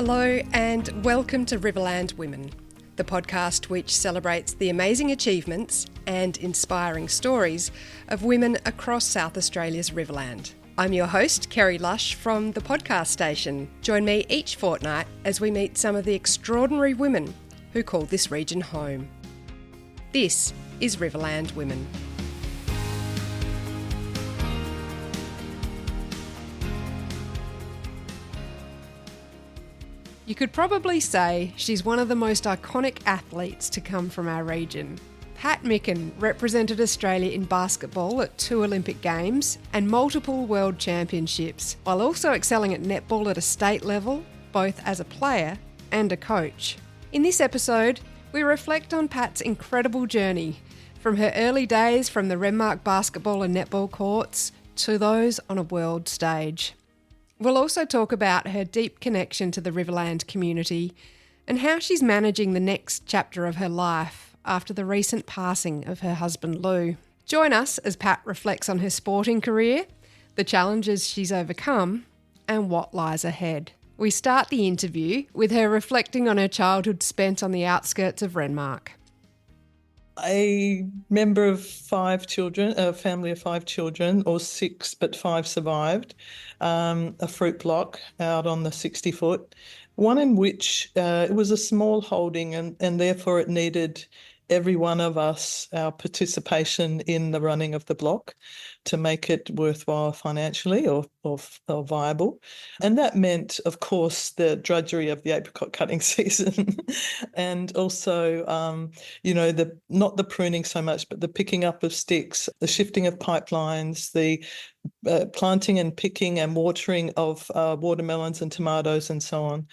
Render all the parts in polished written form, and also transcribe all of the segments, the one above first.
Hello and welcome to Riverland Women, the podcast which celebrates the amazing achievements and inspiring stories of women across South Australia's Riverland. I'm your host, Kerry Lush from the podcast station. Join me each fortnight as we meet some of the extraordinary women who call this region home. This is Riverland Women. You could probably say she's one of the most iconic athletes to come from our region. Pat Mickan represented Australia in basketball at 2 Olympic Games and multiple World Championships, while also excelling at netball at a state level, both as a player and a coach. In this episode, we reflect on Pat's incredible journey, from her early days from the Renmark basketball and netball courts to those on a world stage. We'll also talk about her deep connection to the Riverland community and how she's managing the next chapter of her life after the recent passing of her husband Lou. Join us as Pat reflects on her sporting career, the challenges she's overcome, and what lies ahead. We start the interview with her reflecting on her childhood spent on the outskirts of Renmark. A member of 5 children, a family of 5 children, or 6, but 5 survived, a fruit block out on the 60-foot, one in which it was a small holding and therefore it needed every one of us, our participation in the running of the block to make it worthwhile financially or viable. And that meant, of course, the drudgery of the apricot cutting season and also, not the pruning so much, but the picking up of sticks, the shifting of pipelines, the planting and picking and watering of watermelons and tomatoes and so on.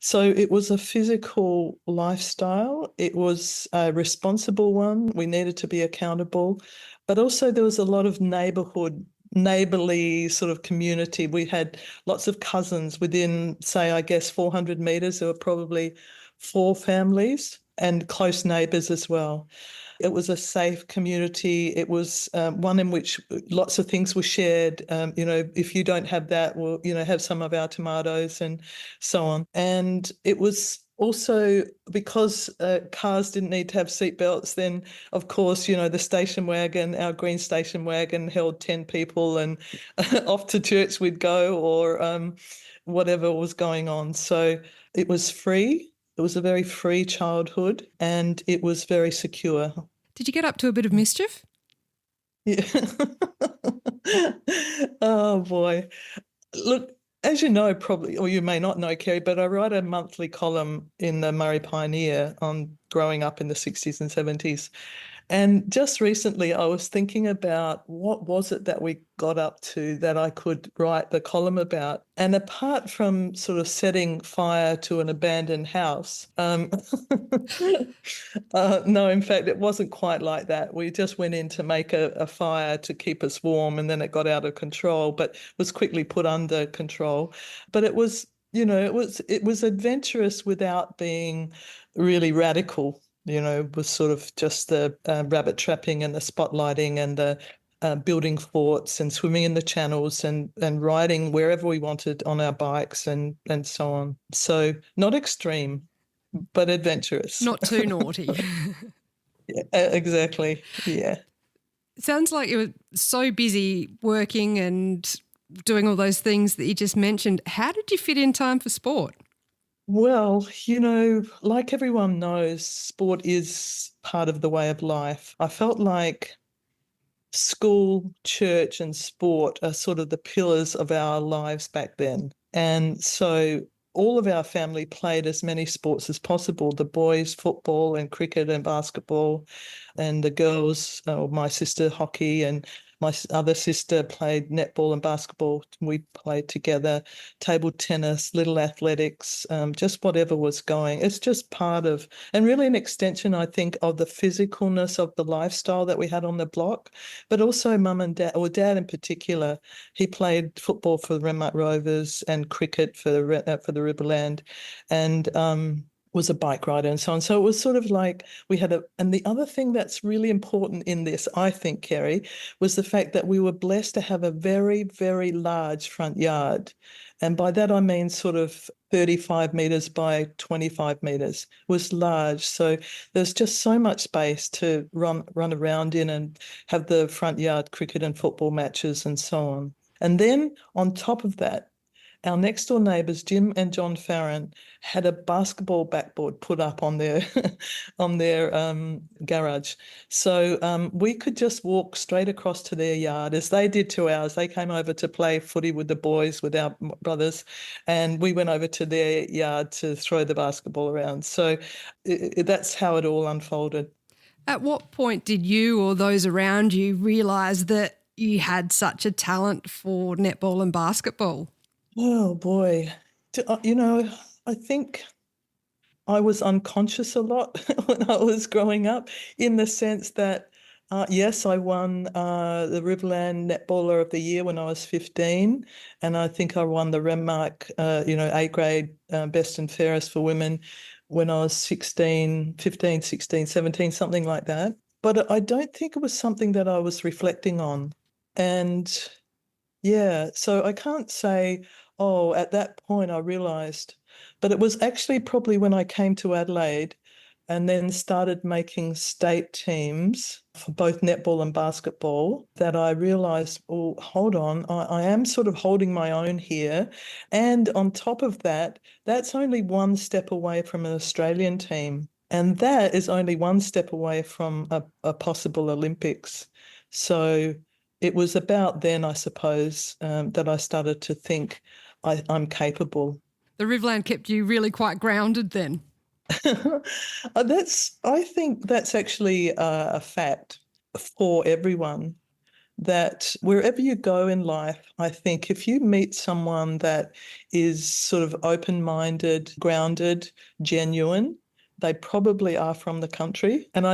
So it was a physical lifestyle. It was a responsible one. We needed to be accountable. But also there was a lot of neighbourly sort of community. We had lots of cousins within, say, I guess 400 metres. There were probably 4 families and close neighbours as well. It was a safe community. It was one in which lots of things were shared. If you don't have that, we'll, have some of our tomatoes and so on. And it was also because cars didn't need to have seatbelts, then, of course, the station wagon, our green station wagon held 10 people and off to church we'd go or whatever was going on. So it was free. It was a very free childhood and it was very secure. Did you get up to a bit of mischief? Yeah. Oh, boy. Look, as you know, probably, or you may not know, Kerry, but I write a monthly column in the Murray Pioneer on growing up in the 60s and 70s. And just recently I was thinking about what was it that we got up to that I could write the column about. And apart from sort of setting fire to an abandoned house, no, in fact, it wasn't quite like that. We just went in to make a fire to keep us warm and then it got out of control, but was quickly put under control. But it was, it was adventurous without being really radical. Was sort of just the rabbit trapping and the spotlighting and the building forts and swimming in the channels and riding wherever we wanted on our bikes and so on. So not extreme, but adventurous. Not too naughty. Yeah, exactly, yeah. It sounds like you were so busy working and doing all those things that you just mentioned. How did you fit in time for sport? Well, like everyone knows, sport is part of the way of life. I felt like school, church and sport are sort of the pillars of our lives back then. And so all of our family played as many sports as possible, the boys football and cricket and basketball, and the girls, my sister hockey, and my other sister played netball and basketball. We played together, table tennis, little athletics, just whatever was going. It's just part of, and really an extension, I think, of the physicalness of the lifestyle that we had on the block, but also mum and dad, or dad in particular. He played football for the Renmark Rovers and cricket for the Riverland. And was a bike rider and so on. So it was sort of like we had and the other thing that's really important in this, I think, Kerry, was the fact that we were blessed to have a very, very large front yard. And by that, I mean sort of 35 metres by 25 metres was large. So there's just so much space to run around in and have the front yard cricket and football matches and so on. And then on top of that, our next door neighbours, Jim and John Farron, had a basketball backboard put up on their on their garage. So we could just walk straight across to their yard as they did to ours. They came over to play footy with the boys, with our brothers, and we went over to their yard to throw the basketball around. So that's how it all unfolded. At what point did you or those around you realise that you had such a talent for netball and basketball? Oh boy. I think I was unconscious a lot when I was growing up, in the sense that, yes, I won the Riverland Netballer of the Year when I was 15, and I think I won the Renmark, A grade best and fairest for women when I was 16, 15, 16, 17, something like that. But I don't think it was something that I was reflecting on. And yeah, so I can't say, oh, at that point I realised, but it was actually probably when I came to Adelaide and then started making state teams for both netball and basketball that I realised, oh, hold on, I am sort of holding my own here. And on top of that, that's only one step away from an Australian team. And that is only one step away from a possible Olympics. So it was about then, I suppose, that I started to think I'm capable. The Riverland kept you really quite grounded then. I think that's actually a fact for everyone, that wherever you go in life, I think if you meet someone that is sort of open-minded, grounded, genuine, they probably are from the country. And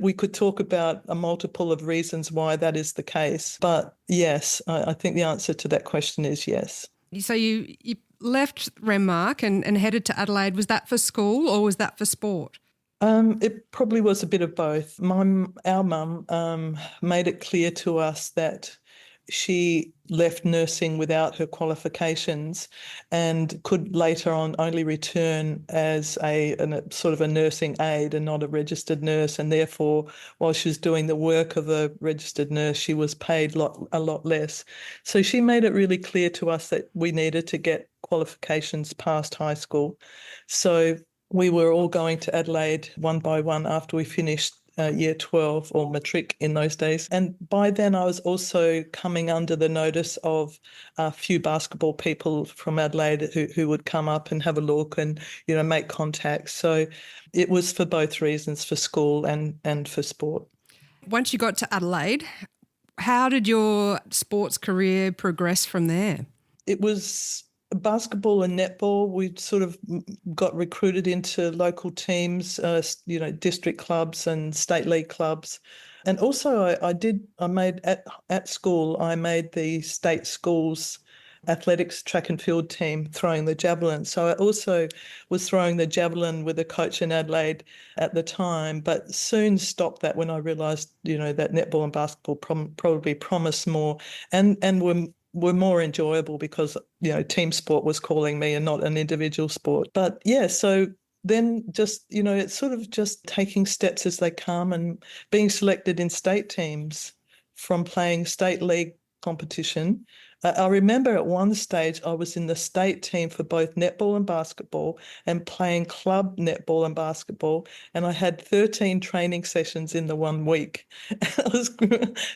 we could talk about a multiple of reasons why that is the case. But yes, I think the answer to that question is yes. So you left Renmark and headed to Adelaide. Was that for school or was that for sport? It probably was a bit of both. Our mum made it clear to us that she left nursing without her qualifications and could later on only return as a sort of a nursing aide and not a registered nurse. And therefore, while she was doing the work of a registered nurse, she was paid a lot less. So she made it really clear to us that we needed to get qualifications past high school. So we were all going to Adelaide one by one after we finished year 12 or matric in those days. And by then I was also coming under the notice of a few basketball people from Adelaide who would come up and have a look and, make contacts. So it was for both reasons, for school and for sport. Once you got to Adelaide, how did your sports career progress from there? It was basketball and netball. We sort of got recruited into local teams, district clubs and state league clubs. And also I made at school, I made the state schools athletics track and field team throwing the javelin. So I also was throwing the javelin with a coach in Adelaide at the time, but soon stopped that when I realised, that netball and basketball probably promised more and were more enjoyable because, team sport was calling me and not an individual sport. But yeah, so then just, it's sort of just taking steps as they come and being selected in state teams from playing state league competition. I remember at one stage I was in the state team for both netball and basketball and playing club netball and basketball, and I had 13 training sessions in the 1 week. I was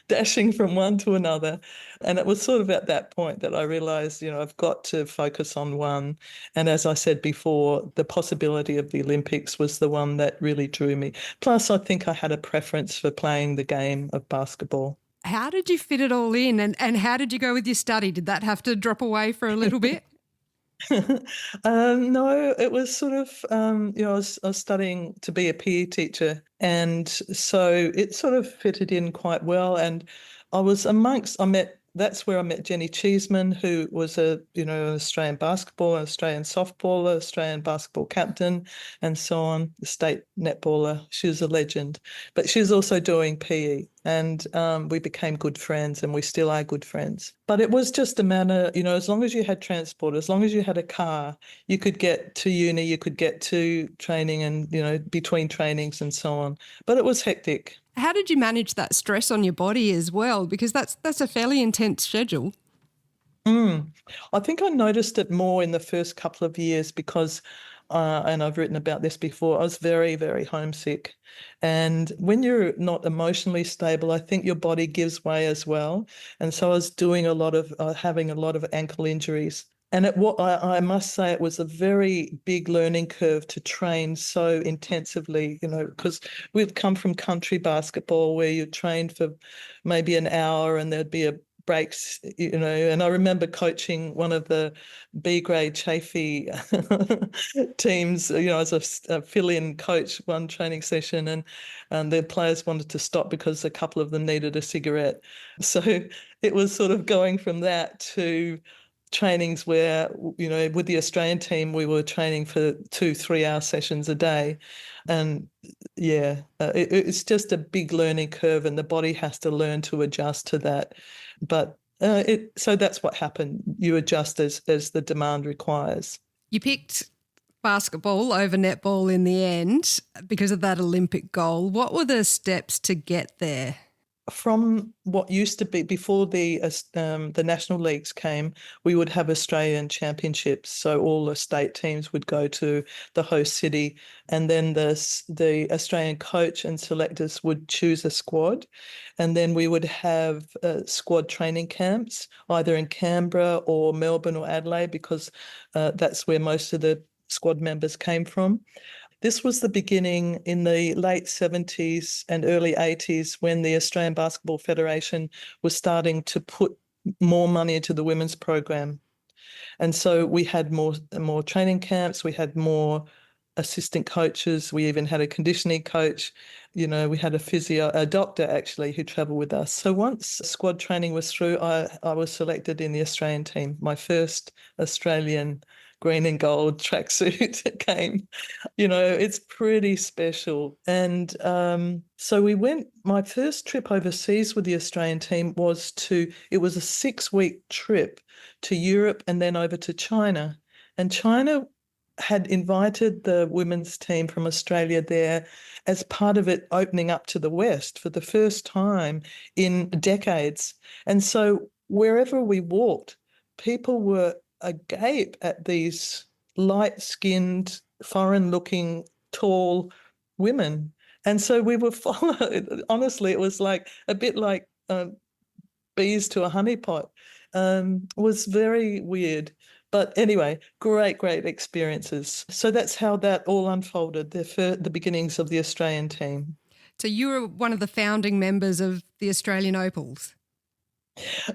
dashing from one to another, and it was sort of at that point that I realised, I've got to focus on one. And as I said before, the possibility of the Olympics was the one that really drew me. Plus, I think I had a preference for playing the game of basketball. How did you fit it all in and how did you go with your study? Did that have to drop away for a little bit? No, it was sort of, I was studying to be a PE teacher, and so it sort of fitted in quite well. And I met that's where I met Jenny Cheeseman, who was an Australian basketballer, Australian softballer, Australian basketball captain, and so on, the state netballer. She was a legend. But she was also doing PE, and we became good friends, and we still are good friends. But it was just a matter, as long as you had transport, as long as you had a car, you could get to uni, you could get to training and, between trainings and so on. But it was hectic. How did you manage that stress on your body as well? Because that's a fairly intense schedule. I think I noticed it more in the first couple of years because, and I've written about this before, I was very, very homesick. And when you're not emotionally stable, I think your body gives way as well. And so I was doing having a lot of ankle injuries. And I must say it was a very big learning curve to train so intensively, because we've come from country basketball where you trained for maybe an hour and there'd be a breaks, and I remember coaching one of the B grade Chafee teams, as a fill-in coach one training session, and the players wanted to stop because a couple of them needed a cigarette. So it was sort of going from that to trainings where, with the Australian team, we were training for 2-3 hour sessions a day. And yeah, it's just a big learning curve and the body has to learn to adjust to that. But so that's what happened. You adjust as the demand requires. You picked basketball over netball in the end because of that Olympic goal. What were the steps to get there? From what used to be before the national leagues came, we would have Australian championships. So all the state teams would go to the host city, and then the Australian coach and selectors would choose a squad, and then we would have squad training camps either in Canberra or Melbourne or Adelaide, because that's where most of the squad members came from. This was the beginning in the late 70s and early 80s when the Australian Basketball Federation was starting to put more money into the women's program. And so we had more training camps, we had more assistant coaches, we even had a conditioning coach, we had a doctor actually who travelled with us. So once squad training was through, I was selected in the Australian team, my first Australian green and gold tracksuit came. It's pretty special. And so my first trip overseas with the Australian team it was a 6-week trip to Europe and then over to China. And China had invited the women's team from Australia there as part of it opening up to the West for the first time in decades. And so wherever we walked, people were agape at these light-skinned, foreign-looking, tall women. And so we were followed. Honestly, it was like a bit like bees to a honeypot. Was very weird. But anyway, great experiences. So that's how that all unfolded, the beginnings of the Australian team. So you were one of the founding members of the Australian Opals.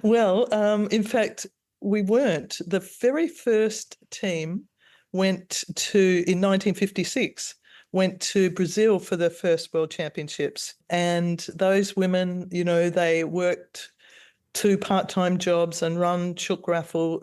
Well, in fact, we weren't. The very first team in 1956, went to Brazil for the first World Championships. And those women, they worked 2 part-time jobs and ran chook raffles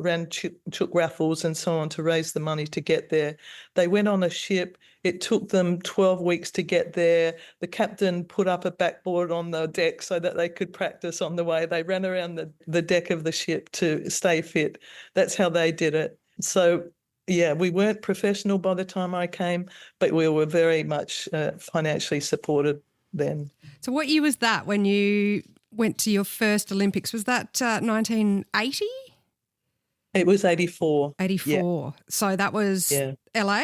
and so on to raise the money to get there. They went on a ship. It took them 12 weeks to get there. The captain put up a backboard on the deck so that they could practice on the way. They ran around the deck of the ship to stay fit. That's how they did it. So, yeah, we weren't professional by the time I came, but we were very much financially supported then. So what year was that when you went to your first Olympics? Was that 1980? It was 84. 84. Yeah. So that was LA?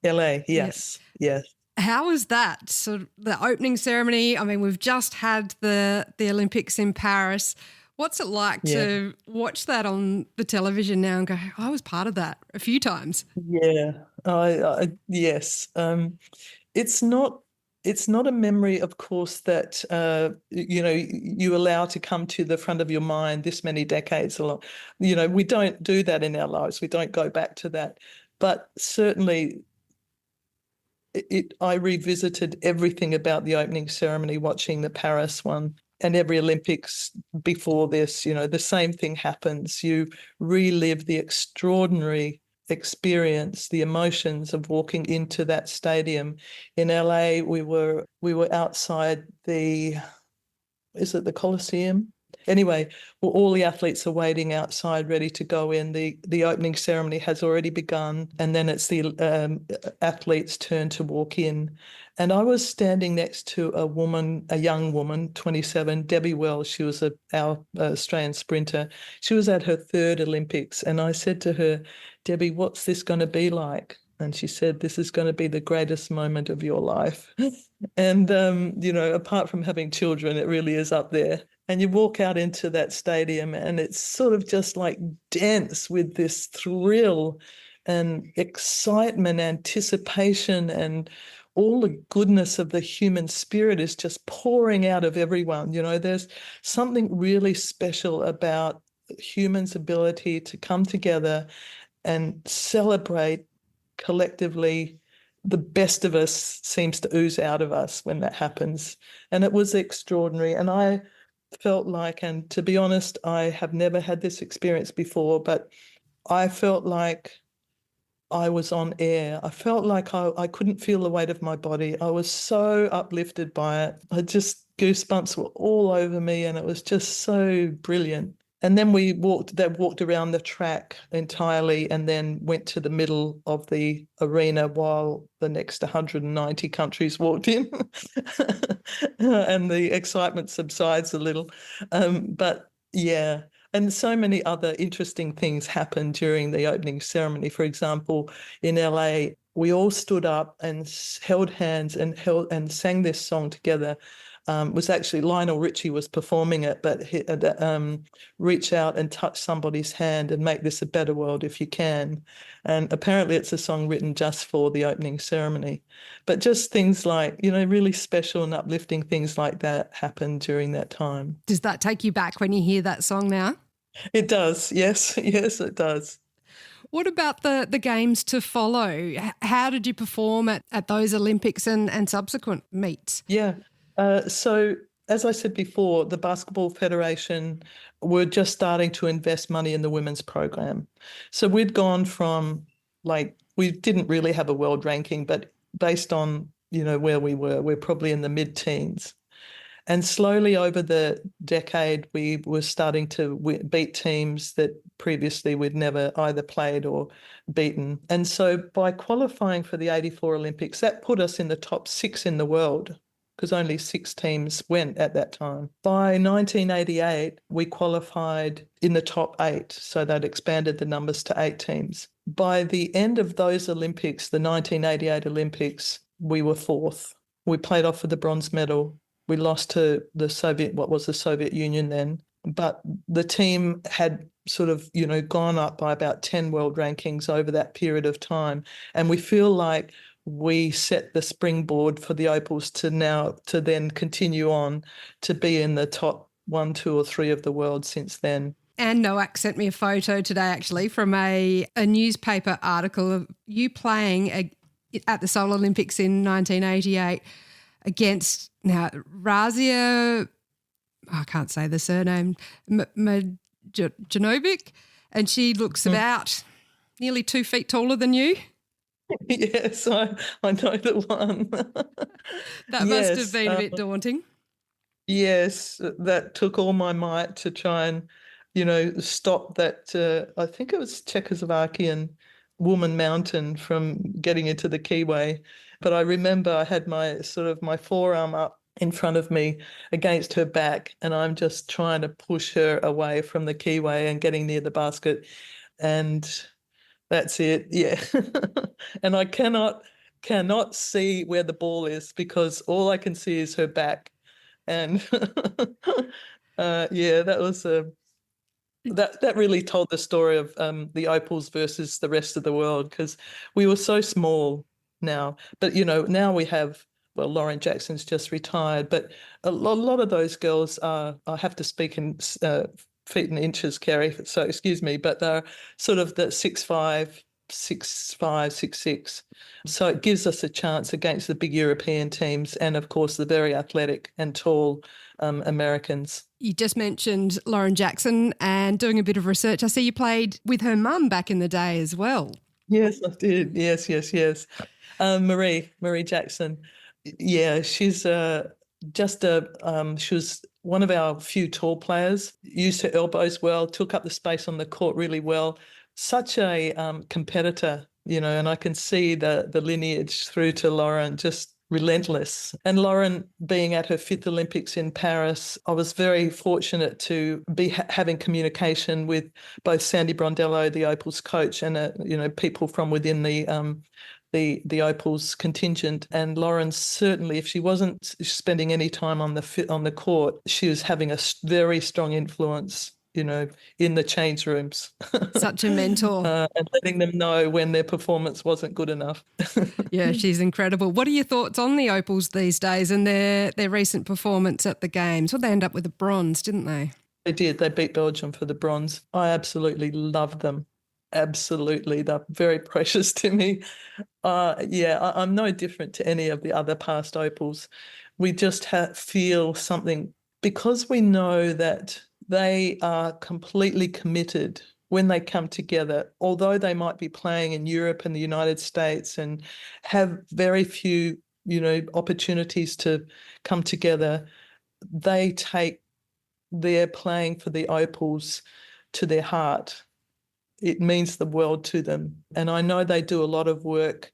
LA, yes. Yes. How was that? So the opening ceremony, I mean, we've just had the Olympics in Paris. What's it like to watch that on the television now and go, I was part of that a few times? Yeah, yes. It's not a memory, of course, that you allow to come to the front of your mind this many decades along. We don't do that in our lives. We don't go back to that. But certainly I revisited everything about the opening ceremony watching the Paris one. And every Olympics before this, the same thing happens. You relive the extraordinary experience, the emotions of walking into that stadium. In LA, we were outside is it the Coliseum? Anyway, well, all the athletes are waiting outside, ready to go in. The opening ceremony has already begun, and then it's the athletes' turn to walk in. And I was standing next to a young woman, 27, Debbie Wells. She was our Australian sprinter. She was at her third Olympics, and I said to her, "Debbie, what's this going to be like?" And she said, "This is going to be the greatest moment of your life." And, apart from having children, it really is up there. And you walk out into that stadium and it's sort of just like dense with this thrill and excitement, anticipation, and all the goodness of the human spirit is just pouring out of everyone. There's something really special about humans' ability to come together and celebrate collectively. The best of us seems to ooze out of us when that happens. And it was extraordinary. And I felt like, and to be honest, I have never had this experience before, but I felt like I was on air. I felt like I couldn't feel the weight of my body. I was so uplifted by it. Goosebumps were all over me, and it was just so brilliant. And then they walked around the track entirely and then went to the middle of the arena while the next 190 countries walked in. And the excitement subsides a little. But yeah, and so many other interesting things happened during the opening ceremony. For example, in LA, we all stood up and held hands and sang this song together. Was actually Lionel Richie was performing it, but reach out and touch somebody's hand and make this a better world if you can. And apparently it's a song written just for the opening ceremony. But just things like, really special and uplifting things like that happened during that time. Does that take you back when you hear that song now? It does, yes. Yes, it does. What about the games to follow? How did you perform at those Olympics and subsequent meets? Yeah. So, as I said before, the Basketball Federation were just starting to invest money in the women's program. So we'd gone from we didn't really have a world ranking, but based on, where we were, we're probably in the mid-teens. And slowly over the decade, we were starting to beat teams that previously we'd never either played or beaten. And so by qualifying for the 84 Olympics, that put us in the top 6 in the world, because only 6 teams went at that time. By 1988, we qualified in the top 8, so that expanded the numbers to 8 teams. By the end of those Olympics, the 1988 Olympics, we were 4th. We played off for the bronze medal. We lost to what was the Soviet Union then, but the team had sort of, gone up by about 10 world rankings over that period of time. And we feel like we set the springboard for the Opals to then continue on to be in the top 1, 2, or 3 of the world since then. And Noack sent me a photo today, actually, from a newspaper article of you playing at the Seoul Olympics in 1988 against Razia, I can't say the surname, Majanovic, and she looks about nearly 2 feet taller than you. Yes, I know the one. That must have been a bit daunting. Yes, that took all my might to try and, stop that, I think it was Czechoslovakian woman mountain from getting into the keyway. But I remember I had my forearm up in front of me against her back, and I'm just trying to push her away from the keyway and getting near the basket. And that's it, yeah. And I cannot see where the ball is because all I can see is her back. And yeah, that was that really told the story of the Opals versus the rest of the world, because we were so small now. But, now we have, well, Lauren Jackson's just retired, but a lot of those girls are, I have to speak in feet and inches, Kerry, so excuse me, but they're sort of the 6'5", 6'5", 6'6". So it gives us a chance against the big European teams and, of course, the very athletic and tall Americans. You just mentioned Lauren Jackson and doing a bit of research. I see you played with her mum back in the day as well. Yes, I did. Yes. Marie Jackson. Yeah, she's she was one of our few tall players, used her elbows well, took up the space on the court really well. Such a competitor, and I can see the lineage through to Lauren, just relentless. And Lauren, being at her 5th Olympics in Paris, I was very fortunate to be having communication with both Sandy Brondello, the Opals coach, and people from within the Opals contingent. And Lauren, certainly, if she wasn't spending any time on the court, she was having a very strong influence, in the change rooms. Such a mentor. And letting them know when their performance wasn't good enough. Yeah, she's incredible. What are your thoughts on the Opals these days and their recent performance at the Games? Well, they ended up with a bronze, didn't they? They did. They beat Belgium for the bronze. I absolutely love them. Absolutely. They're very precious to me. I'm no different to any of the other past Opals. We just feel something because we know that they are completely committed when they come together, although they might be playing in Europe and the United States and have very few, opportunities to come together. They take their playing for the Opals to their heart. It means the world to them. And I know they do a lot of work.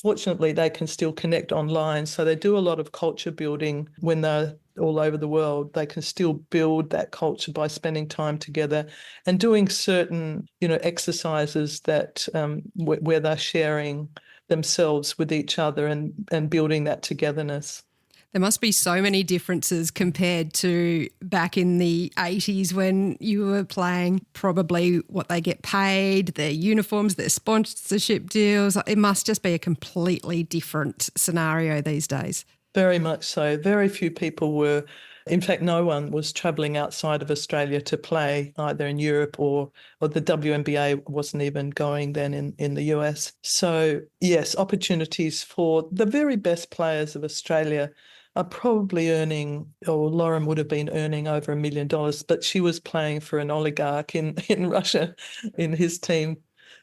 Fortunately, they can still connect online. So they do a lot of culture building when they're all over the world. They can still build that culture by spending time together and doing certain, exercises that where they're sharing themselves with each other and building that togetherness. There must be so many differences compared to back in the 80s when you were playing, probably what they get paid, their uniforms, their sponsorship deals. It must just be a completely different scenario these days. Very much so. Very few people were, in fact, no one was travelling outside of Australia to play either in Europe or the WNBA wasn't even going then in the US. So, yes, opportunities for the very best players of Australia are probably earning, or Lauren would have been earning over $1 million, but she was playing for an oligarch in Russia in his team.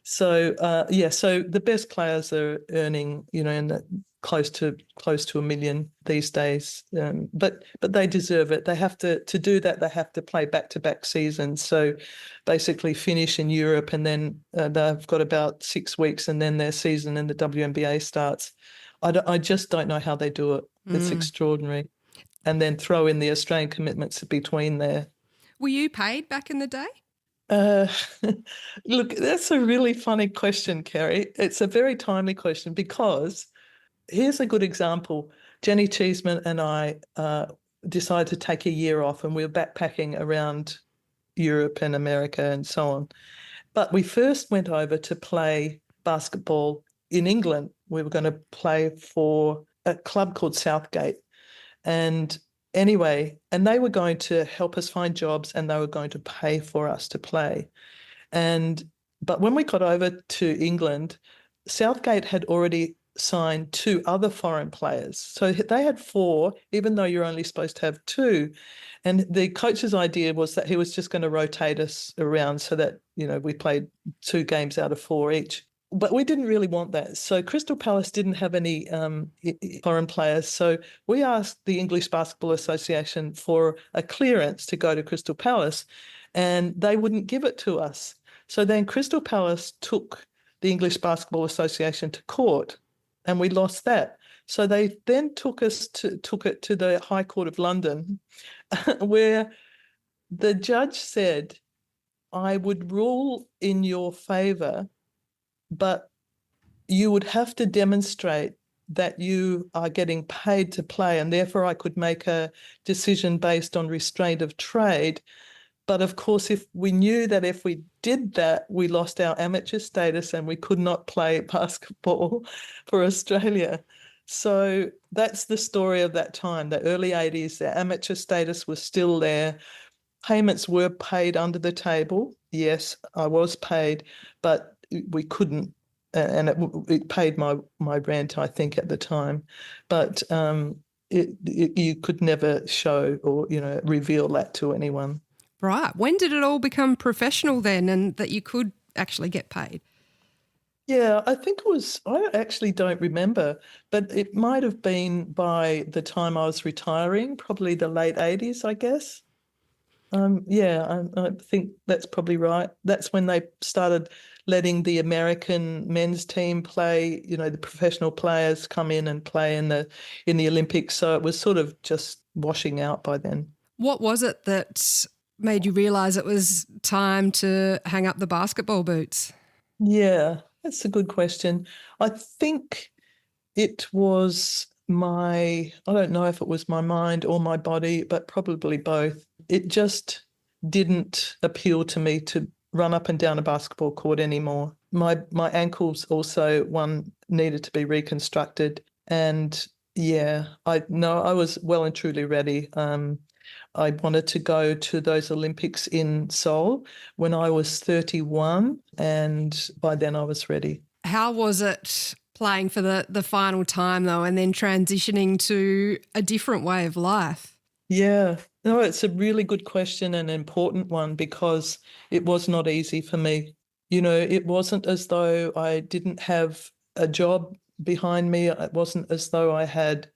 So, so the best players are earning, in the close to $1 million these days. But they deserve it. They have to do that. They have to play back-to-back seasons. So basically finish in Europe and then they've got about 6 weeks and then their season in the WNBA starts. I just don't know how they do it. It's extraordinary. And then throw in the Australian commitments between there. Were you paid back in the day? Look, that's a really funny question, Kerry. It's a very timely question because here's a good example. Jenny Cheeseman and I decided to take a year off and we were backpacking around Europe and America and so on. But we first went over to play basketball in England. We were going to play for a club called Southgate. And anyway, and they were going to help us find jobs and they were going to pay for us to play. But when we got over to England, Southgate had already signed 2 other foreign players. So they had 4, even though you're only supposed to have 2. And the coach's idea was that he was just going to rotate us around so that, we played 2 games out of 4 each. But we didn't really want that. So Crystal Palace didn't have any foreign players. So we asked the English Basketball Association for a clearance to go to Crystal Palace, and they wouldn't give it to us. So then Crystal Palace took the English Basketball Association to court, and we lost that. So they then took it to the High Court of London, where the judge said, I would rule in your favour, but you would have to demonstrate that you are getting paid to play, and therefore I could make a decision based on restraint of trade. But of course, if we knew that if we did that, we lost our amateur status and we could not play basketball for Australia. So that's the story of that time, the early 80s. The amateur status was still there. Payments were paid under the table. Yes, I was paid, but we couldn't and it paid my rent, I think, at the time, but you could never show or reveal that to anyone. Right. When did it all become professional then, and that you could actually get paid? Yeah, I think it was, I actually don't remember, but it might have been by the time I was retiring, probably the late 80s, I guess. Yeah, I think that's probably right. That's when they started letting the American men's team play, the professional players come in and play in the Olympics. So it was sort of just washing out by then. What was it that made you realise it was time to hang up the basketball boots? Yeah, that's a good question. I think it was I don't know if it was my mind or my body, but probably both. It just didn't appeal to me to run up and down a basketball court anymore. My ankles also, one needed to be reconstructed. And yeah, I was well and truly ready. I wanted to go to those Olympics in Seoul when I was 31, and by then I was ready. How was it playing for the final time though, and then transitioning to a different way of life? Yeah, no, it's a really good question and an important one because it was not easy for me. It wasn't as though I didn't have a job behind me. It wasn't as though I had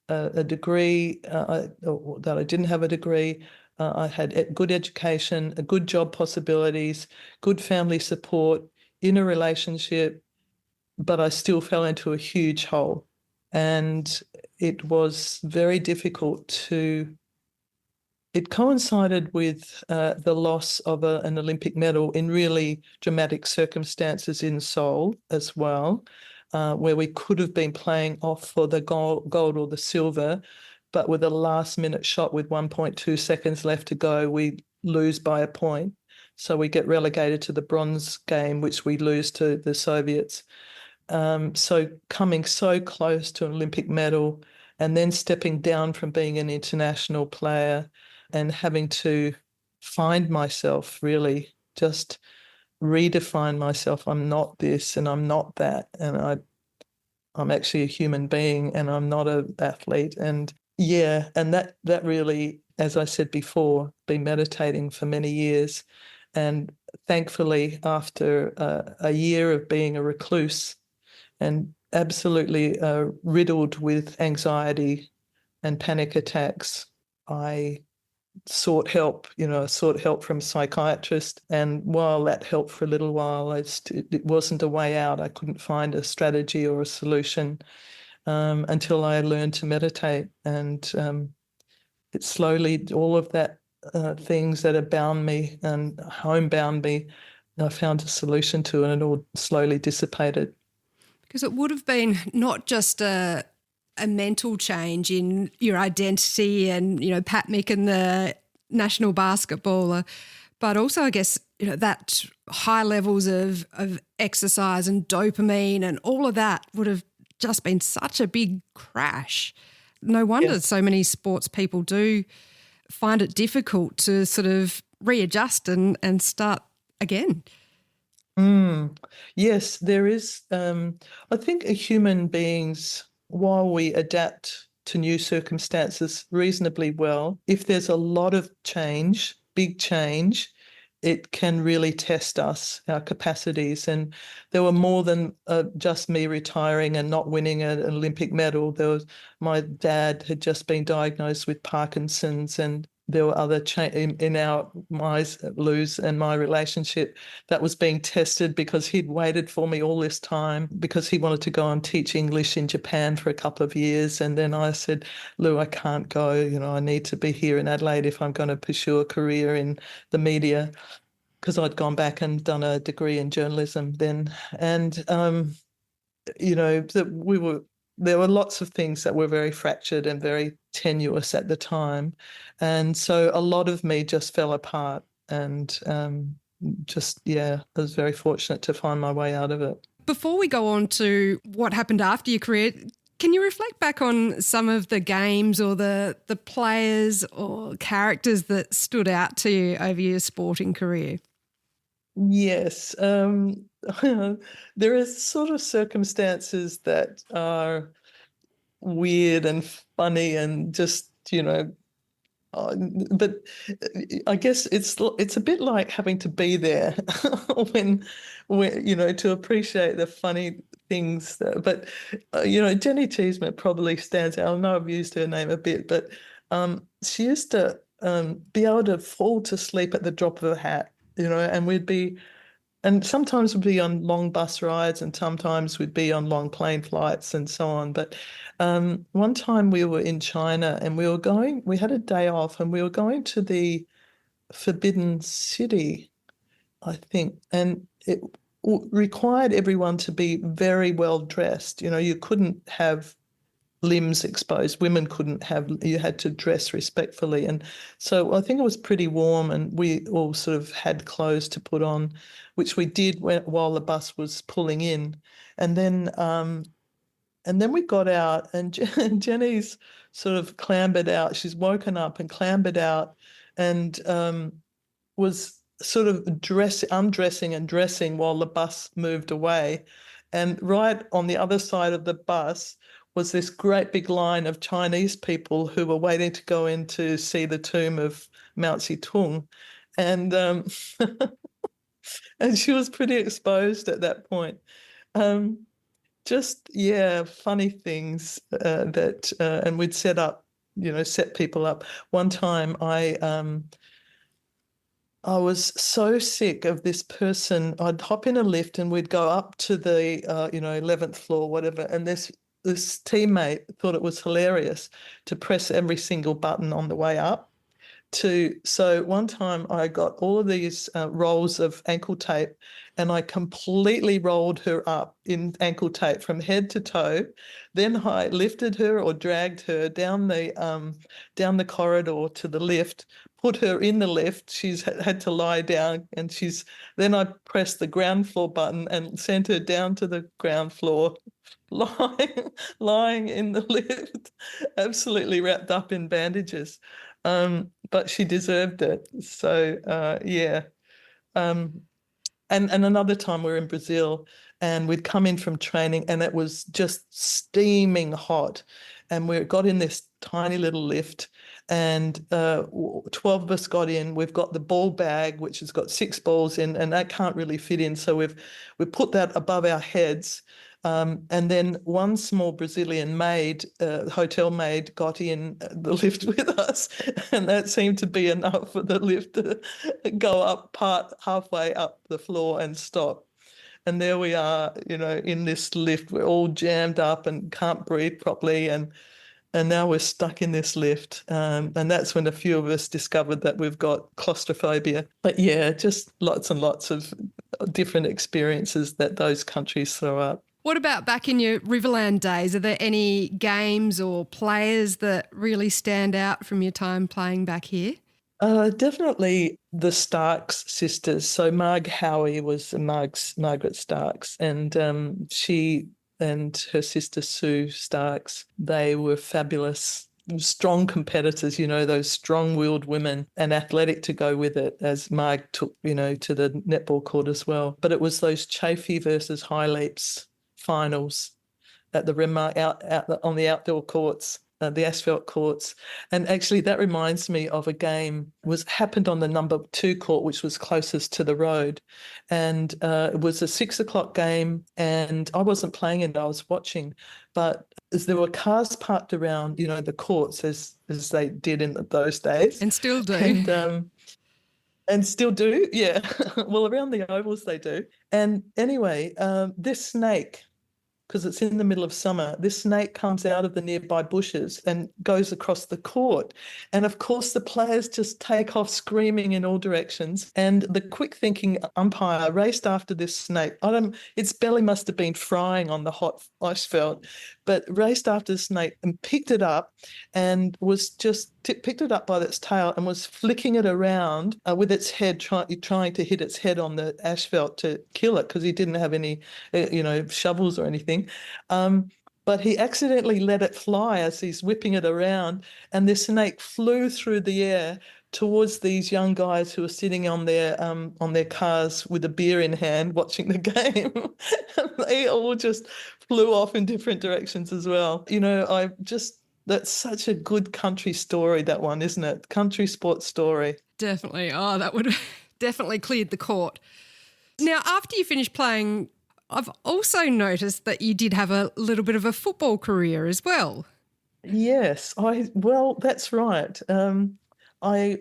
a degree, or that I didn't have a degree. I had good education, a good job possibilities, good family support, in a relationship, but I still fell into a huge hole. And it was very difficult it coincided with the loss of an Olympic medal in really dramatic circumstances in Seoul as well, where we could have been playing off for the gold or the silver, but with a last-minute shot with 1.2 seconds left to go, we lose by a point. So we get relegated to the bronze game, which we lose to the Soviets. So coming so close to an Olympic medal and then stepping down from being an international player and having to find myself, really just redefine myself. I'm not this and I'm not that. And I'm actually a human being and I'm not an athlete. And yeah, and that really, as I said before, been meditating for many years. And thankfully, after a year of being a recluse and absolutely riddled with anxiety and panic attacks, I sought help from a psychiatrist. And while that helped for a little while, it wasn't a way out. I couldn't find a strategy or a solution until I learned to meditate. And it slowly, all of that things that have bound me and homebound me, I found a solution to, and it all slowly dissipated. Because it would have been not just a mental change in your identity and, Pat Mickan, the national basketballer, but also, I guess, that high levels of exercise and dopamine and all of that would have just been such a big crash. No wonder so many sports people do find it difficult to sort of readjust and start again. Yes, there is. I think human beings, while we adapt to new circumstances reasonably well, if there's a lot of change, big change, it can really test us, our capacities. And there were more than just me retiring and not winning an Olympic medal. My dad had just been diagnosed with Parkinson's, and there were other in our Lou's and my relationship that was being tested because he'd waited for me all this time because he wanted to go and teach English in Japan for a couple of years. And then I said, Lou, I can't go. I need to be here in Adelaide if I'm going to pursue a career in the media, because I'd gone back and done a degree in journalism then. And, there were lots of things that were very fractured and very tenuous at the time. And so a lot of me just fell apart and I was very fortunate to find my way out of it. Before we go on to what happened after your career, can you reflect back on some of the games or the players or characters that stood out to you over your sporting career? Yes. There are sort of circumstances that are weird and funny and just, but I guess it's a bit like having to be there when to appreciate the funny things. But Jenny Cheeseman probably stands out. I know I've used her name a bit, but she used to be able to fall to sleep at the drop of a hat. And sometimes we'd be on long bus rides and sometimes we'd be on long plane flights and so on. But one time we were in China and we had a day off and we were going to the Forbidden City, I think, and it required everyone to be very well dressed. You couldn't have limbs exposed. Women couldn't have, you had to dress respectfully. And so I think it was pretty warm and we all sort of had clothes to put on, which we did while the bus was pulling in. And then we got out and Jenny's sort of clambered out. She's woken up and clambered out and was sort of undressing and dressing while the bus moved away. And right on the other side of the bus was this great big line of Chinese people who were waiting to go in to see the tomb of Mao Zedong. And and she was pretty exposed at that point. Just, yeah, funny things and we'd set people up. One time I was so sick of this person. I'd hop in a lift and we'd go up to the 11th floor, whatever, and this teammate thought it was hilarious to press every single button on the way up. So one time I got all of these rolls of ankle tape and I completely rolled her up in ankle tape from head to toe. Then I lifted her or dragged her down the corridor to the lift, put her in the lift. She's had to lie down and then I pressed the ground floor button and sent her down to the ground floor, lying in the lift, absolutely wrapped up in bandages. But she deserved it. So yeah. And another time we were in Brazil and we'd come in from training and it was just steaming hot. And we got in this tiny little lift and 12 of us got in. We've got the ball bag, which has got 6 balls in, and that can't really fit in. So we put that above our heads. And then one small Brazilian hotel maid, got in the lift with us, and that seemed to be enough for the lift to go up halfway up the floor and stop. And there we are, in this lift. We're all jammed up and can't breathe properly, and now we're stuck in this lift. And that's when a few of us discovered that we've got claustrophobia. But yeah, just lots and lots of different experiences that those countries throw up. What about back in your Riverland days? Are there any games or players that really stand out from your time playing back here? Definitely the Starks sisters. So Marg Howie was Margaret Starks, and she and her sister Sue Starks, they were fabulous, strong competitors, those strong-willed women, and athletic to go with it, as Marg took, to the netball court as well. But it was those Chafee versus High Leaps finals at the Renmark out on the outdoor courts, the asphalt courts. And actually that reminds me of a game happened on the number 2 court, which was closest to the road. And it was a 6:00 game and I wasn't playing it, I was watching. But as there were cars parked around, the courts as they did in those days. And still do. And still do, yeah. Well, around the ovals they do. And anyway, this snake, because it's in the middle of summer, this snake comes out of the nearby bushes and goes across the court. And of course, the players just take off screaming in all directions. And the quick-thinking umpire raced after this snake. Its belly must have been frying on the hot asphalt, but raced after the snake and picked it up and was just picked it up by its tail and was flicking it around with its head, trying to hit its head on the asphalt to kill it because he didn't have any, shovels or anything. But he accidentally let it fly as he's whipping it around, and the snake flew through the air towards these young guys who were sitting on their cars with a beer in hand watching the game. They all just flew off in different directions as well. That's such a good country story, that one, isn't it? Country sports story. Definitely. Oh, that would definitely cleared the court. Now, after you finished playing, I've also noticed that you did have a little bit of a football career as well. Yes, that's right. I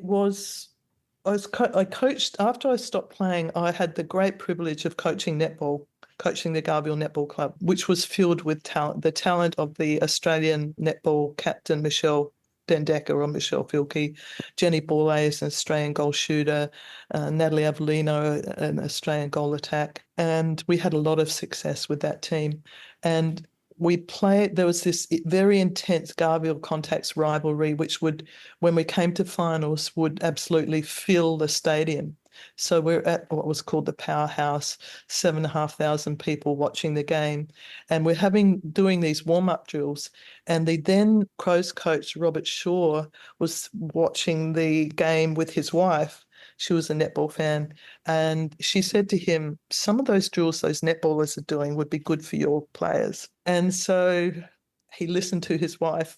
coached after I stopped playing. I had the great privilege of coaching netball, coaching the Garville Netball Club, which was filled with talent, the talent of the Australian netball captain Michelle Dendecker or Michelle Filkey, Jenny Borlase, an Australian goal shooter, Natalie Avellino, an Australian goal attack, and we had a lot of success with that team. And there was this very intense Garville Contacts rivalry, which would, when we came to finals, would absolutely fill the stadium. So we're at what was called the Powerhouse, 7,500 people watching the game. And we're doing these warm-up drills. And the then Crows coach, Robert Shaw, was watching the game with his wife. She was a netball fan. And she said to him, some of those drills those netballers are doing would be good for your players. And so he listened to his wife.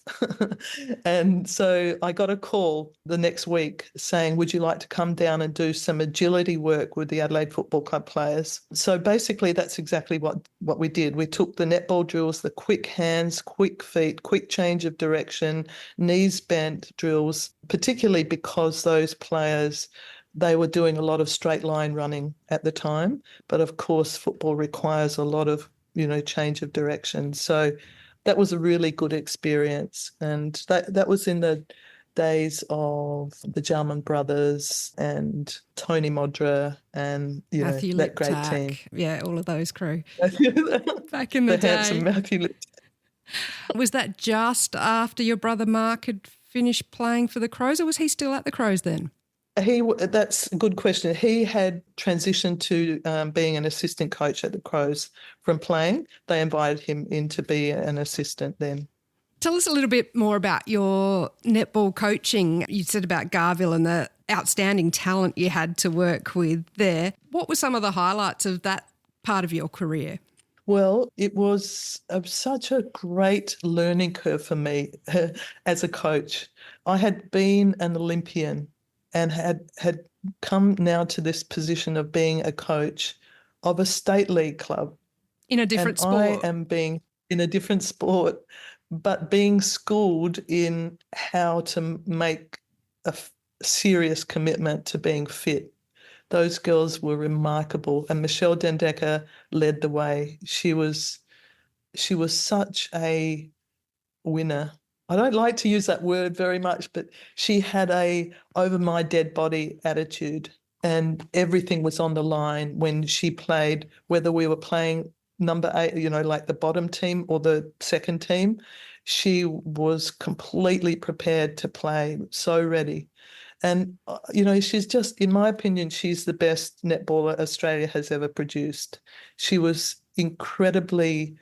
And so I got a call the next week saying, would you like to come down and do some agility work with the Adelaide Football Club players? So basically that's exactly what we did. We took the netball drills, the quick hands, quick feet, quick change of direction, knees bent drills, particularly because those players, they were doing a lot of straight line running at the time. But of course, football requires a lot of, change of direction. So that was a really good experience. And that was in the days of the Jarman brothers and Tony Modra and, Matthew that great Liptak. team. Yeah, all of those crew. Back in the day. Handsome Matthew Liptak. Was that just after your brother Mark had finished playing for the Crows, or was he still at the Crows then? That's a good question. He had transitioned to being an assistant coach at the Crows from playing. They invited him in to be an assistant then. Tell us a little bit more about your netball coaching. You said about Garville and the outstanding talent you had to work with there. What were some of the highlights of that part of your career? Well, it was such a great learning curve for me as a coach. I had been an Olympian and had come now to this position of being a coach of a state league club. In a different sport. I am being in a different sport, but being schooled in how to make a serious commitment to being fit. Those girls were remarkable, and Michelle Dendecker led the way. She was such a winner. I don't like to use that word very much, but she had a over my dead body attitude, and everything was on the line when she played, whether we were playing number 8, like the bottom team or the second team. She was completely prepared to play, so ready. And, she's just, in my opinion, she's the best netballer Australia has ever produced. She was incredibly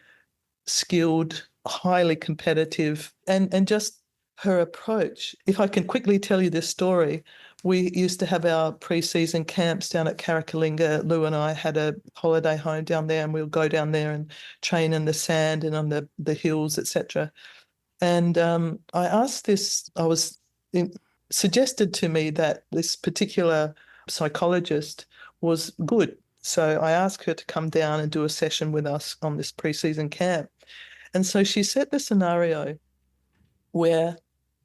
skilled, highly competitive, and just her approach. If I can quickly tell you this story, we used to have our pre-season camps down at Carricalinga. Lou and I had a holiday home down there, and we'll go down there and train in the sand and on the hills, etc. And I asked this, suggested to me that this particular psychologist was good. So I asked her to come down and do a session with us on this pre-season camp. And so she set the scenario where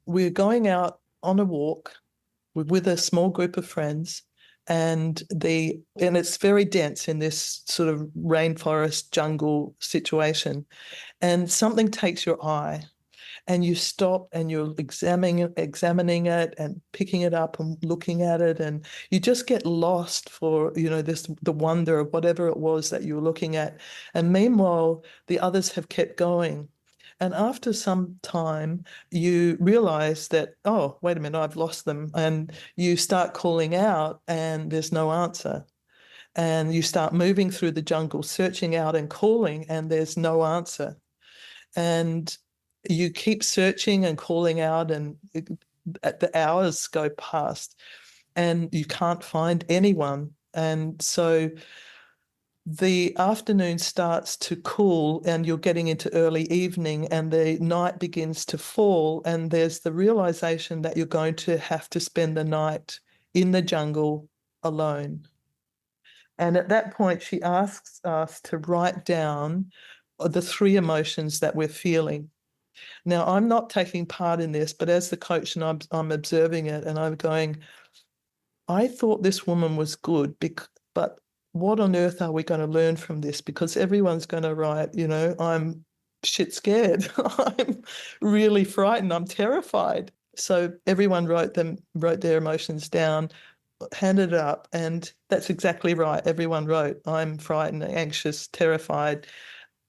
we're going out on a walk with a small group of friends, and it's very dense in this sort of rainforest jungle situation, and something takes your eye, and you stop and you're examining it and picking it up and looking at it, and you just get lost for the wonder of whatever it was that you were looking at. And meanwhile, the others have kept going. And after some time, you realize that, oh, wait a minute, I've lost them. And you start calling out and there's no answer. And you start moving through the jungle, searching out and calling, and there's no answer. And you keep searching and calling out, and the hours go past and you can't find anyone. And so the afternoon starts to cool and you're getting into early evening and the night begins to fall, and there's the realization that you're going to have to spend the night in the jungle alone. And at that point, she asks us to write down the three emotions that we're feeling. Now, I'm not taking part in this, but as the coach, and I'm observing it, and I'm going, I thought this woman was good, but what on earth are we going to learn from this? Because everyone's going to write, I'm shit scared. I'm really frightened. I'm terrified. So everyone wrote their emotions down, handed it up, and that's exactly right. Everyone wrote, I'm frightened, anxious, terrified,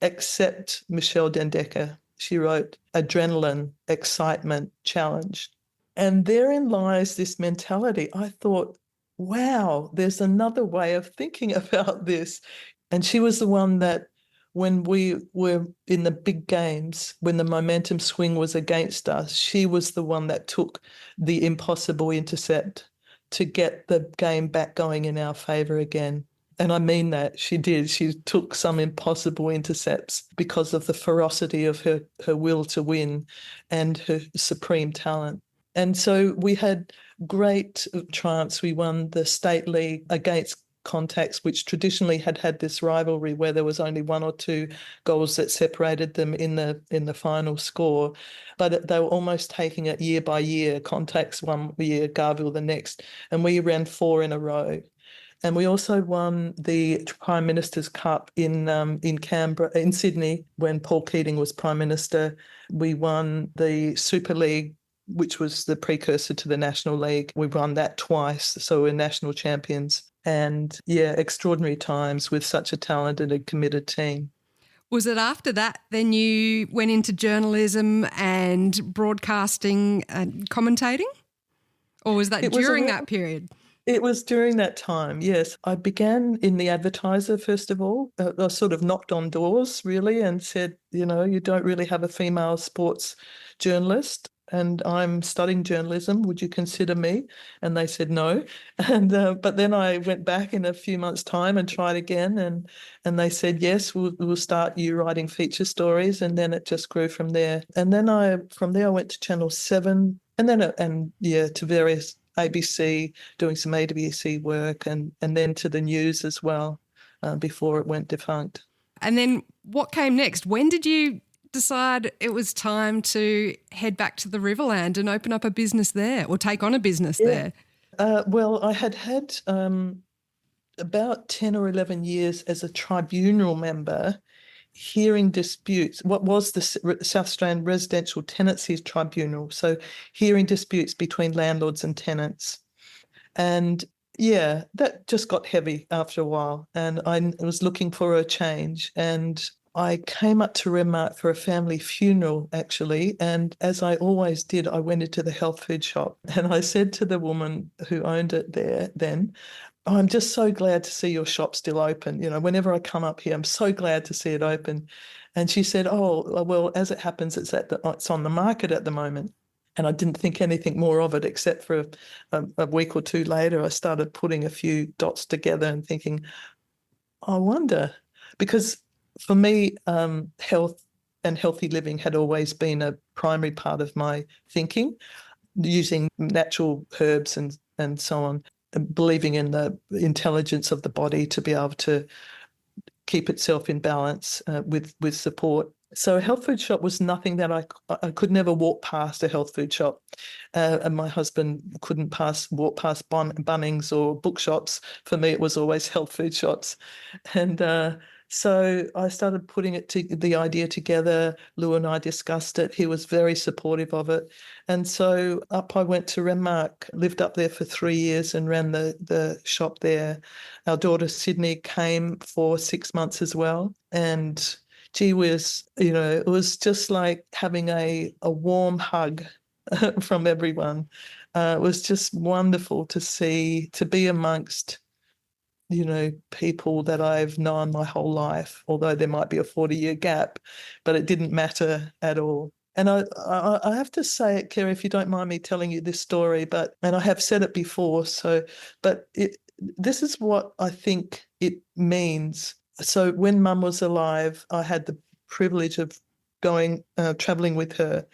except Michelle Dendecker. She wrote adrenaline, excitement, challenge. And therein lies this mentality. I thought, wow, there's another way of thinking about this. And she was the one that, when we were in the big games, when the momentum swing was against us, she was the one that took the impossible intercept to get the game back going in our favour again. And I mean that, she did. She took some impossible intercepts because of the ferocity of her will to win and her supreme talent. And so we had great triumphs. We won the state league against Contacts, which traditionally had this rivalry where there was only one or two goals that separated them in the final score. But they were almost taking it year by year. Contacts one year, Garville the next, and we ran 4 in a row. And we also won the Prime Minister's Cup in Canberra, in Sydney, when Paul Keating was Prime Minister. We won the Super League, which was the precursor to the National League. We won that twice, so we're national champions. And yeah, extraordinary times with such a talented and committed team. Was it after that then you went into journalism and broadcasting and commentating? Or was that during that period? It was during that time, yes. I began in the Advertiser, first of all. I sort of knocked on doors, really, and said, you don't really have a female sports journalist, and I'm studying journalism. Would you consider me? And they said no. And but then I went back in a few months' time and tried again, and they said, yes, we'll start you writing feature stories. And then it just grew from there. And then from there I went to Channel 7, and then to various ABC, doing some ABC work, and then to the news as well before it went defunct. And then what came next? When did you decide it was time to head back to the Riverland and open up a business there, or take on a business there? Well, I had about 10 or 11 years as a tribunal member, hearing disputes, what was the South Australian Residential Tenancies Tribunal, so hearing disputes between landlords and tenants. And yeah, that just got heavy after a while, and I was looking for a change, and I came up to Renmark for a family funeral, actually, and as I always did, I went into the health food shop, and I said to the woman who owned it there then, oh, I'm just so glad to see your shop still open. Whenever I come up here, I'm so glad to see it open. And she said, oh, well, as it happens, it's on the market at the moment. And I didn't think anything more of it, except for a week or two later, I started putting a few dots together and thinking, I wonder, because for me, health and healthy living had always been a primary part of my thinking, using natural herbs and so on, believing in the intelligence of the body to be able to keep itself in balance with support. So a health food shop was nothing that I could never walk past a health food shop. And my husband couldn't walk past Bunnings or bookshops. For me, it was always health food shops. And so I started putting the idea together. Lou and I discussed it. He was very supportive of it. And so up I went to Renmark, lived up there for 3 years and ran the shop there. Our daughter Sydney came for 6 months as well. And gee whiz, it was just like having a warm hug from everyone. It was just wonderful to be amongst people that I've known my whole life, although there might be a 40-year gap, but it didn't matter at all. And I have to say it, Kerry, if you don't mind me telling you this story, and I have said it before, this is what I think it means. So when Mum was alive, I had the privilege of traveling with her,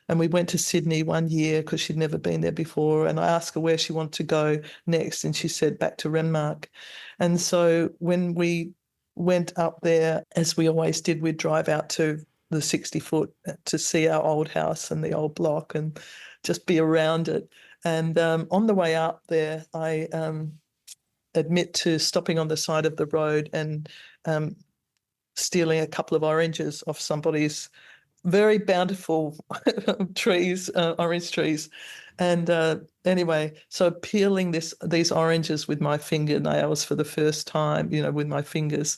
and we went to Sydney one year because she'd never been there before. And I asked her where she wanted to go next, and she said back to Renmark. And so when we went up there, as we always did, we'd drive out to the 60-foot to see our old house and the old block and just be around it. And on the way up there, I admit to stopping on the side of the road and stealing a couple of oranges off somebody's very bountiful trees, orange trees. And anyway, so peeling these oranges with my fingernails for the first time, with my fingers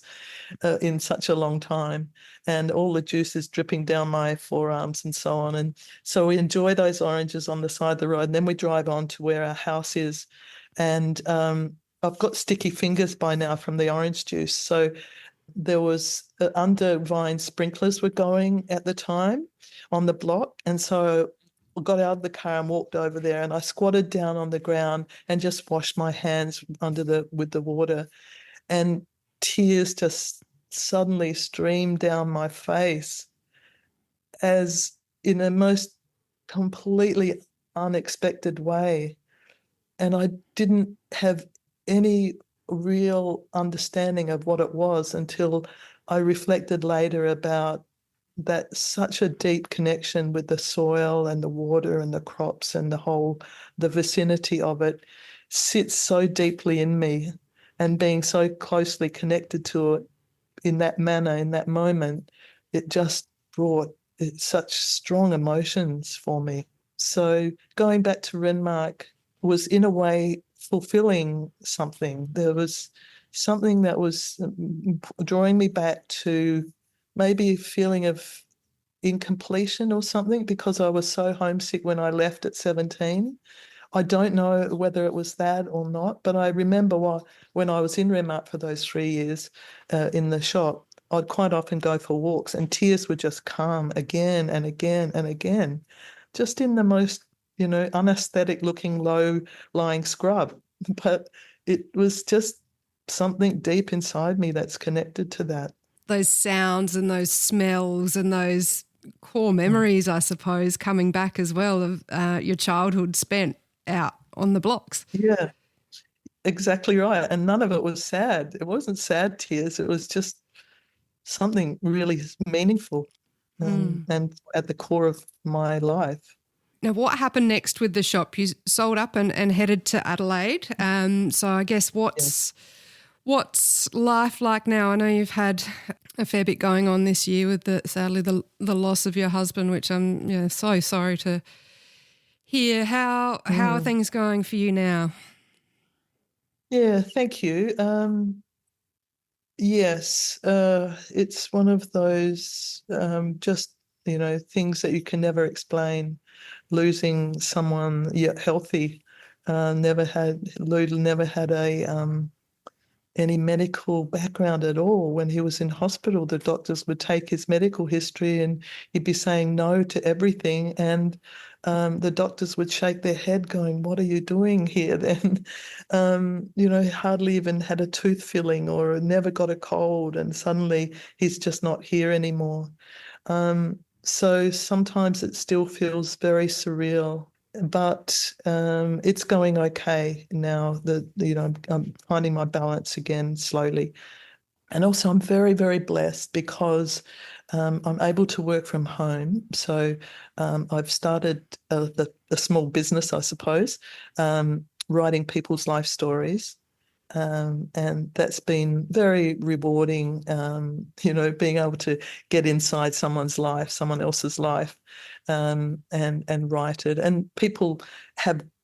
in such a long time, and all the juice is dripping down my forearms and so on. And so we enjoy those oranges on the side of the road. And then we drive on to where our house is. And I've got sticky fingers by now from the orange juice. So there was under vine sprinklers were going at the time on the block. And so I got out of the car and walked over there, and I squatted down on the ground and just washed my hands with the water. And tears just suddenly streamed down my face, as in a most completely unexpected way. And I didn't have any real understanding of what it was until I reflected later about that such a deep connection with the soil and the water and the crops and the vicinity of it sits so deeply in me, and being so closely connected to it in that manner, in that moment, it just brought such strong emotions for me. So going back to Renmark was in a way fulfilling something. There was something that was drawing me back to maybe a feeling of incompletion or something, because I was so homesick when I left at 17. I don't know whether it was that or not, but I remember when I was in Renmark for those 3 years in the shop, I'd quite often go for walks, and tears would just come again and again and again, just in the most, unaesthetic looking low-lying scrub. But it was just something deep inside me that's connected to that. Those sounds and those smells and those core memories, I suppose, coming back as well of your childhood spent out on the blocks. Yeah, exactly right. And none of it was sad. It wasn't sad tears. It was just something really meaningful and at the core of my life. Now, what happened next with the shop? You sold up and headed to Adelaide. So I guess what's life like now? I know you've had a fair bit going on this year with sadly the loss of your husband, which I'm so sorry to hear. How are things going for you now? Yeah, thank you. Yes, it's one of those just things that you can never explain. Losing someone healthy, Lou never had any medical background at all. When he was in hospital, the doctors would take his medical history and he'd be saying no to everything. And the doctors would shake their head going, "What are you doing here then?" Hardly even had a tooth filling or never got a cold, and suddenly he's just not here anymore. So sometimes it still feels very surreal. But it's going okay now. I'm finding my balance again slowly. And also I'm very, very blessed because I'm able to work from home. So I've started a small business, I suppose, writing people's life stories. And that's been very rewarding, being able to get inside someone's life, someone else's life, and write it. And people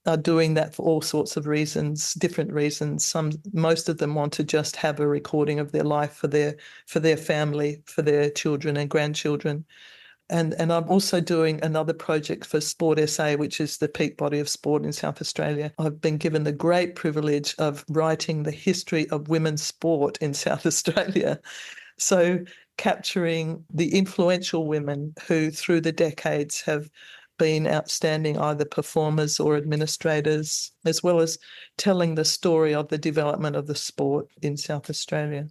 are doing that for all sorts of reasons, different reasons. Most of them want to just have a recording of their life for their family, for their children and grandchildren. And I'm also doing another project for Sport SA, which is the peak body of sport in South Australia. I've been given the great privilege of writing the history of women's sport in South Australia. So capturing the influential women who through the decades have been outstanding either performers or administrators, as well as telling the story of the development of the sport in South Australia.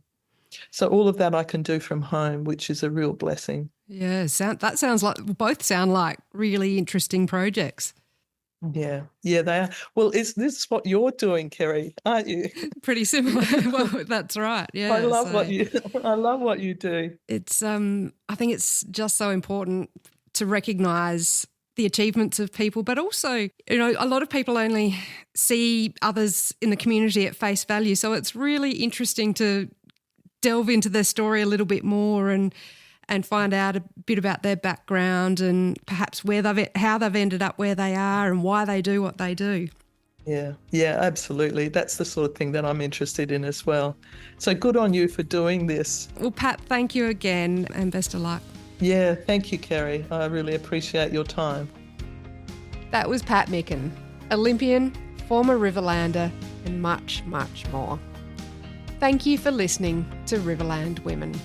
So all of that I can do from home, which is a real blessing. Yeah, that sounds like, both sound like really interesting projects. Yeah, they are. Well, is this what you're doing, Kerry? Aren't you? Pretty similar. Well, that's right. Yeah, I love what you do. It's I think it's just so important to recognise the achievements of people, but also, a lot of people only see others in the community at face value. So it's really interesting to delve into their story a little bit more and find out a bit about their background and perhaps how they've ended up where they are and why they do what they do. Yeah, absolutely. That's the sort of thing that I'm interested in as well. So good on you for doing this. Well, Pat, thank you again and best of luck. Yeah, thank you, Kerry. I really appreciate your time. That was Pat Mickan, Olympian, former Riverlander, and much, much more. Thank you for listening to Riverland Women.